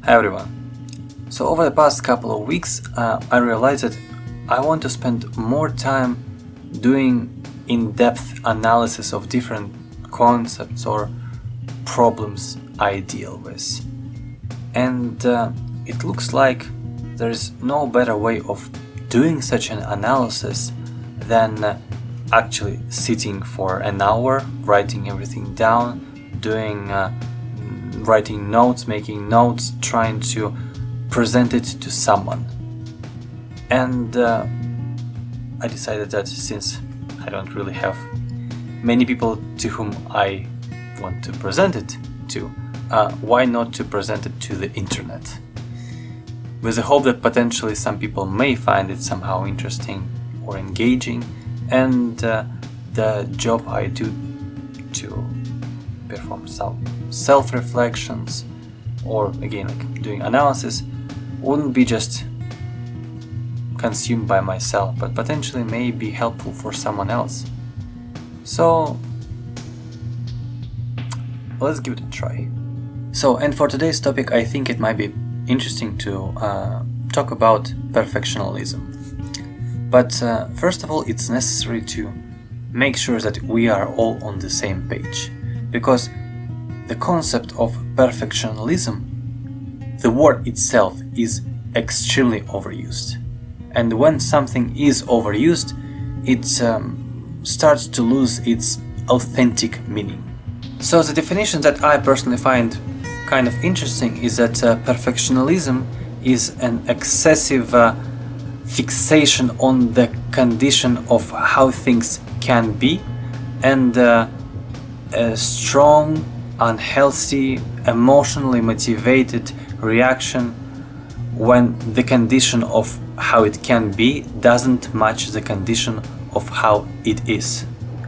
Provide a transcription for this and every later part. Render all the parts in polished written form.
Hi everyone. So over the past couple of weeks, I realized that I want to spend more time doing in-depth analysis of different concepts or problems I deal with. And it looks like there is no better way of doing such an analysis than actually sitting for an hour, writing everything down, writing notes, making notes, trying to present it to someone. And I decided that since I don't really have many people to whom I want to present it to, why not to present it to the internet? With the hope that potentially some people may find it somehow interesting or engaging, and the job I do to perform some self-reflections or again like doing analysis wouldn't be just consumed by myself, but potentially may be helpful for someone else. So let's give it a try. And for today's topic, I think it might be interesting to talk about perfectionism. But first of all, it's necessary to make sure that we are all on the same page, because the concept of perfectionism, the word itself, is extremely overused. And when something is overused, it starts to lose its authentic meaning. So the definition that I personally find kind of interesting is that perfectionism is an excessive fixation on the condition of how things can be, and a strong, unhealthy, emotionally motivated reaction when the condition of how it can be doesn't match the condition of how it is.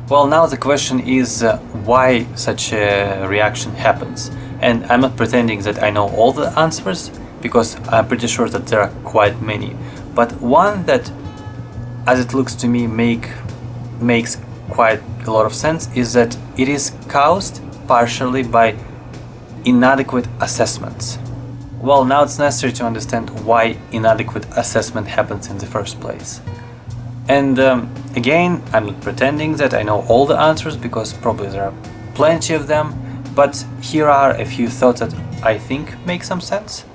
Well, now the question is why such a reaction happens. And I'm not pretending that I know all the answers, because I'm pretty sure that there are quite many. But one that, as it looks to me, makes quite a lot of sense is that it is caused partially by inadequate assessments. Well, now it's necessary to understand why inadequate assessment happens in the first place. And again, I'm not pretending that I know all the answers, because probably there are plenty of them, but here are a few thoughts that I think make some sense.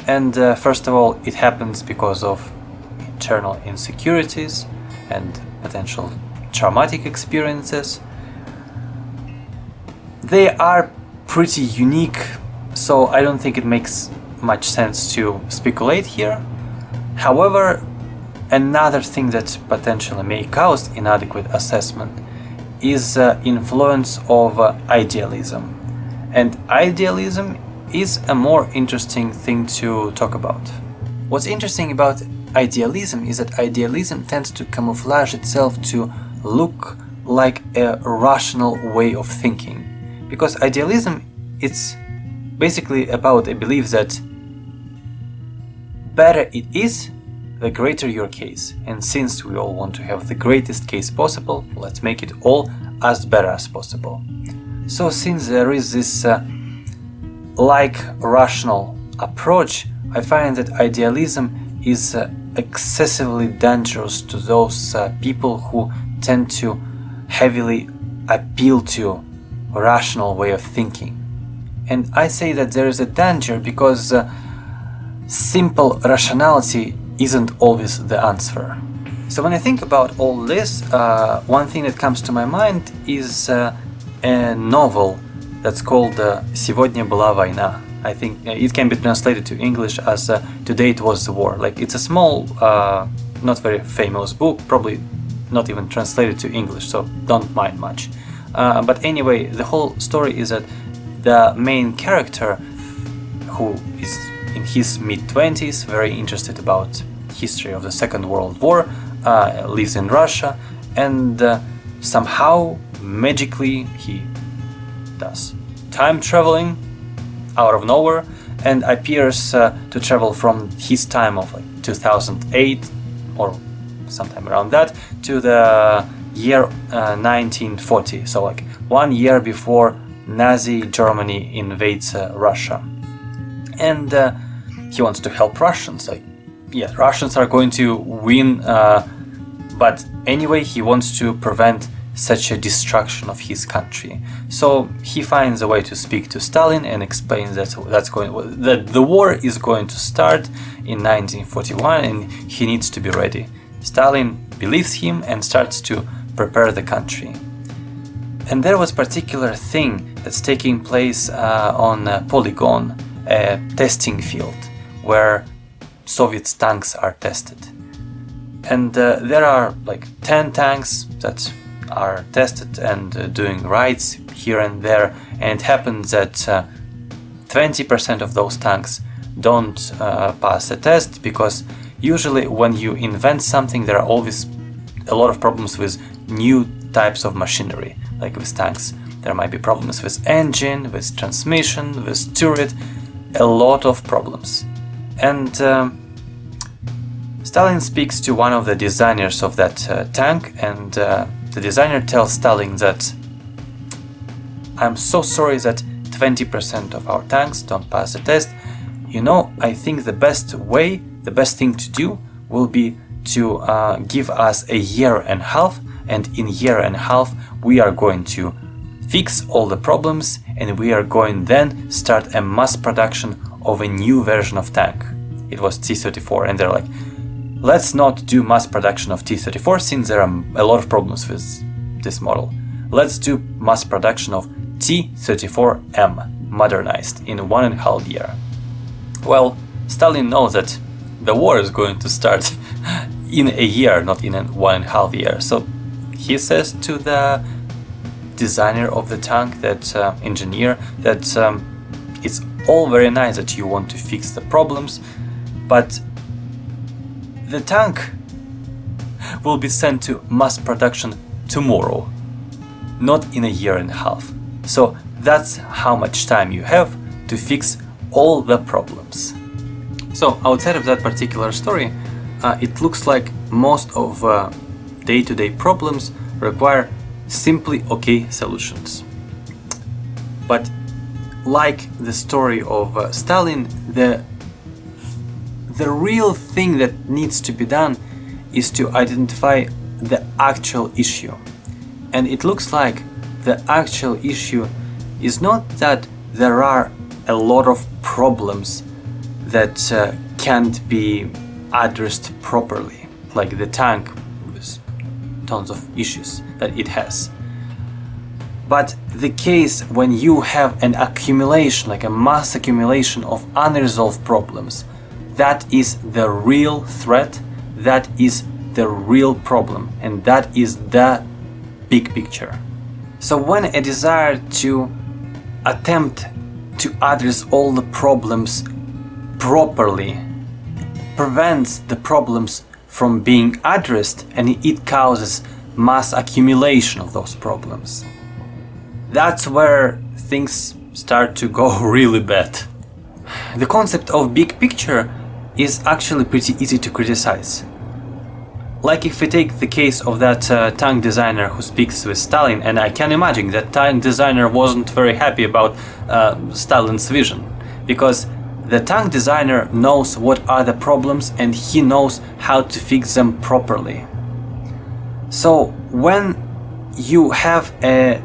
And first of all, it happens because of internal insecurities and potential traumatic experiences. They are pretty unique, so I don't think it makes much sense to speculate here. However, another thing that potentially may cause inadequate assessment is influence of idealism. And idealism is a more interesting thing to talk about. What's interesting about idealism is that idealism tends to camouflage itself to look like a rational way of thinking. Because idealism, it's basically about a belief that better it is, the greater your case. And since we all want to have the greatest case possible, let's make it all as better as possible. So since there is this rational approach, I find that idealism is excessively dangerous to those people who tend to heavily appeal to a rational way of thinking. And I say that there is a danger because simple rationality isn't always the answer. So when I think about all this, one thing that comes to my mind is a novel that's called «Сегодня была война». I think it can be translated to English as «Today it was the war». Like, it's a small, not very famous book, probably not even translated to English, so don't mind much. But anyway, the whole story is that the main character, who is in his mid-20s, very interested about history of the Second World War, lives in Russia, and somehow, magically, he does time traveling out of nowhere and appears to travel from his time of like 2008 or sometime around that to the year 1940, so like 1 year before Nazi Germany invades Russia. and he wants to help Russians. Like, yeah, Russians are going to win, but anyway, he wants to prevent such a destruction of his country. So he finds a way to speak to Stalin and explains that the war is going to start in 1941 and he needs to be ready. Stalin believes him and starts to prepare the country. And there was a particular thing that's taking place on a polygon, a testing field, where Soviet tanks are tested. And there are like 10 tanks that are tested and doing rides here and there, and it happens that 20% of those tanks don't pass the test, because usually when you invent something there are always a lot of problems with new types of machinery. Like with tanks, there might be problems with engine, with transmission, with turret, a lot of problems. And Stalin speaks to one of the designers of that tank, and the designer tells Stalin that I'm so sorry that 20% of our tanks don't pass the test. You know, I think the best thing to do will be to give us a year and a half, and in year and a half we are going to fix all the problems and we are going then start a mass production of a new version of tank. It was T-34, and they're like, let's not do mass production of T-34 since there are a lot of problems with this model. Let's do mass production of T-34M, modernized, in 1.5 years. Well, Stalin knows that the war is going to start in a year, not in 1.5 years. So he says to the designer of the tank, that engineer, that it's all very nice that you want to fix the problems, but the tank will be sent to mass production tomorrow, not in a year and a half. So that's how much time you have to fix all the problems. So outside of that particular story, it looks like most of day-to-day problems require simply okay solutions. But like the story of Stalin, the real thing that needs to be done is to identify the actual issue. And it looks like the actual issue is not that there are a lot of problems that can't be addressed properly, like the tank with tons of issues that it has. But the case when you have an accumulation, like a mass accumulation of unresolved problems, that is the real threat, that is the real problem, and that is the big picture. So when a desire to attempt to address all the problems properly prevents the problems from being addressed, and it causes mass accumulation of those problems, that's where things start to go really bad. The concept of big picture is actually pretty easy to criticize. Like if we take the case of that tank designer who speaks with Stalin, and I can imagine that tank designer wasn't very happy about Stalin's vision, because the tank designer knows what are the problems and he knows how to fix them properly. So when you have a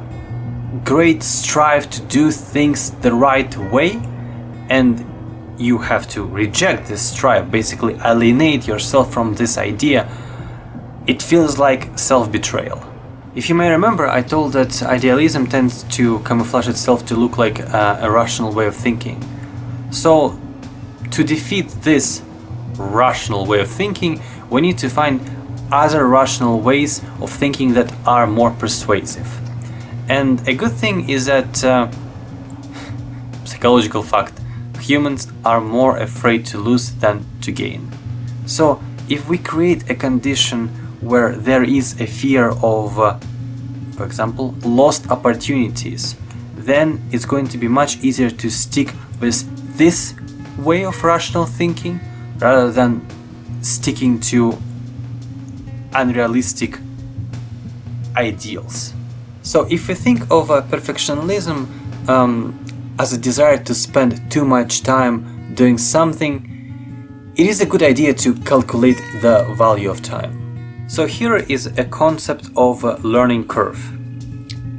great strive to do things the right way, and you have to reject this strive, basically alienate yourself from this idea, it feels like self-betrayal. If you may remember, I told that idealism tends to camouflage itself to look like a rational way of thinking. So to defeat this rational way of thinking, we need to find other rational ways of thinking that are more persuasive. And a good thing is that, psychological fact, humans are more afraid to lose than to gain. So if we create a condition where there is a fear of, for example, lost opportunities, then it's going to be much easier to stick with this way of rational thinking rather than sticking to unrealistic ideals. So if we think of perfectionism as a desire to spend too much time doing something, it is a good idea to calculate the value of time. So here is a concept of a learning curve.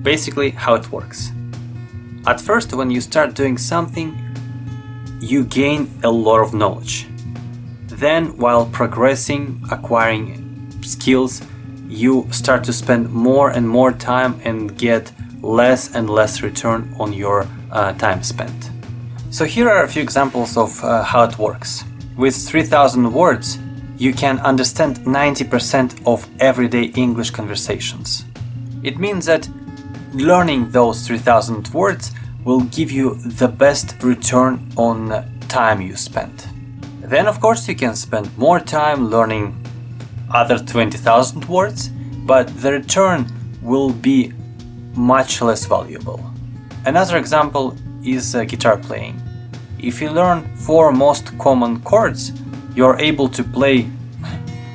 Basically how it works. At first, when you start doing something, you gain a lot of knowledge. Then, while progressing, acquiring skills, you start to spend more and more time and get less and less return on your time spent. So here are a few examples of how it works. With 3,000 words, you can understand 90% of everyday English conversations. It means that learning those 3,000 words will give you the best return on time you spent. Then, of course, you can spend more time learning other 20,000 words, but the return will be much less valuable. Another example is guitar playing. If you learn 4 most common chords, you're able to play,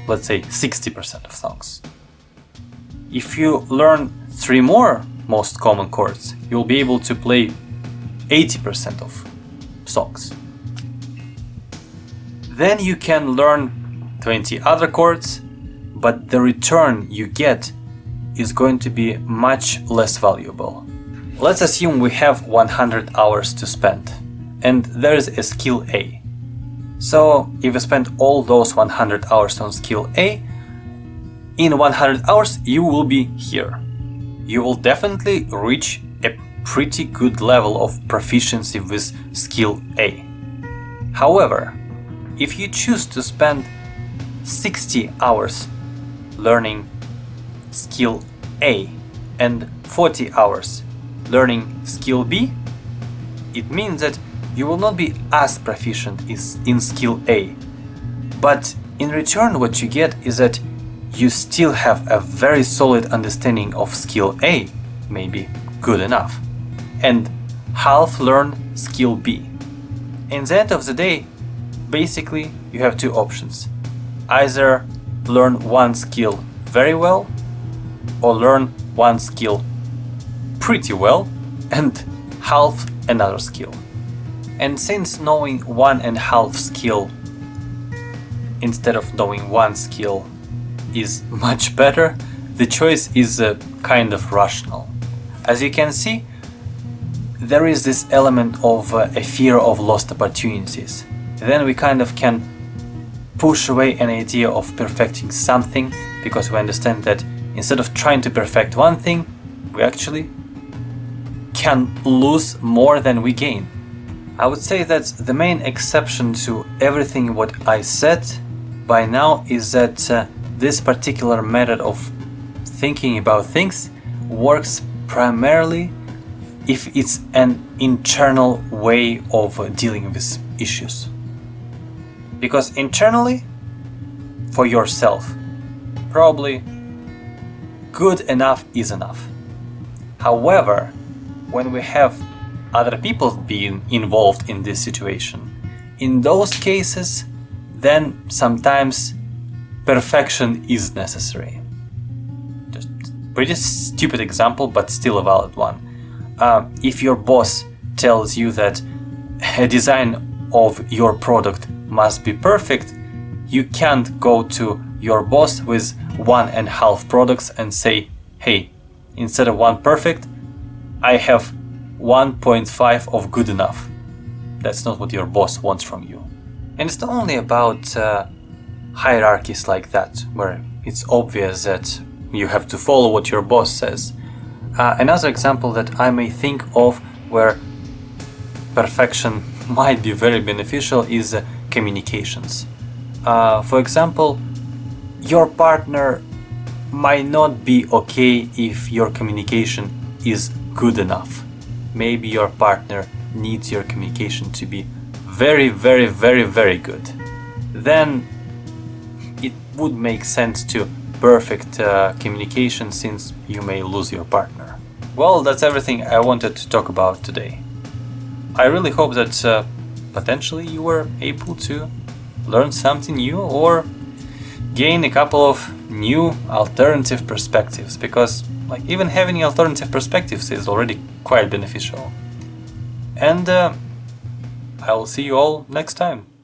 let's say, 60% of songs. If you learn 3 more most common chords, you'll be able to play 80% of songs. Then you can learn 20 other chords, but the return you get is going to be much less valuable. Let's assume we have 100 hours to spend, and there is a skill A. So if you spend all those 100 hours on skill A, in 100 hours you will be here. You will definitely reach a pretty good level of proficiency with skill A. However, if you choose to spend 60 hours learning skill A and 40 hours learning skill B, it means that you will not be as proficient in skill A. But in return, what you get is that you still have a very solid understanding of skill A, maybe good enough, and half learn skill B. In the end of the day, basically you have 2 options. Either learn one skill very well, or learn one skill pretty well and half another skill. And since knowing 1.5 skill instead of knowing 1 skill is much better, the choice is kind of rational. As you can see, there is this element of a fear of lost opportunities. Then we kind of can push away an idea of perfecting something, because we understand that instead of trying to perfect one thing, we actually can lose more than we gain. I would say that the main exception to everything what I said by now is that this particular method of thinking about things works primarily if it's an internal way of dealing with issues. Because internally, for yourself, probably good enough is enough. However, when we have other people being involved in this situation, in those cases, then sometimes perfection is necessary. Just pretty stupid example, but still a valid one. If your boss tells you that a design of your product must be perfect, you can't go to your boss with 1.5 products and say, hey, instead of 1 perfect, I have 1.5 of good enough. That's not what your boss wants from you. And it's not only about hierarchies like that, where it's obvious that you have to follow what your boss says. Another example that I may think of where perfection might be very beneficial is communications. For example, your partner might not be okay if your communication is good enough. Maybe your partner needs your communication to be very, very, very, very good. Then it would make sense to perfect communication, since you may lose your partner. Well, that's everything I wanted to talk about today. I really hope that potentially you were able to learn something new or gain a couple of new alternative perspectives, because even having alternative perspectives is already quite beneficial. And I'll see you all next time.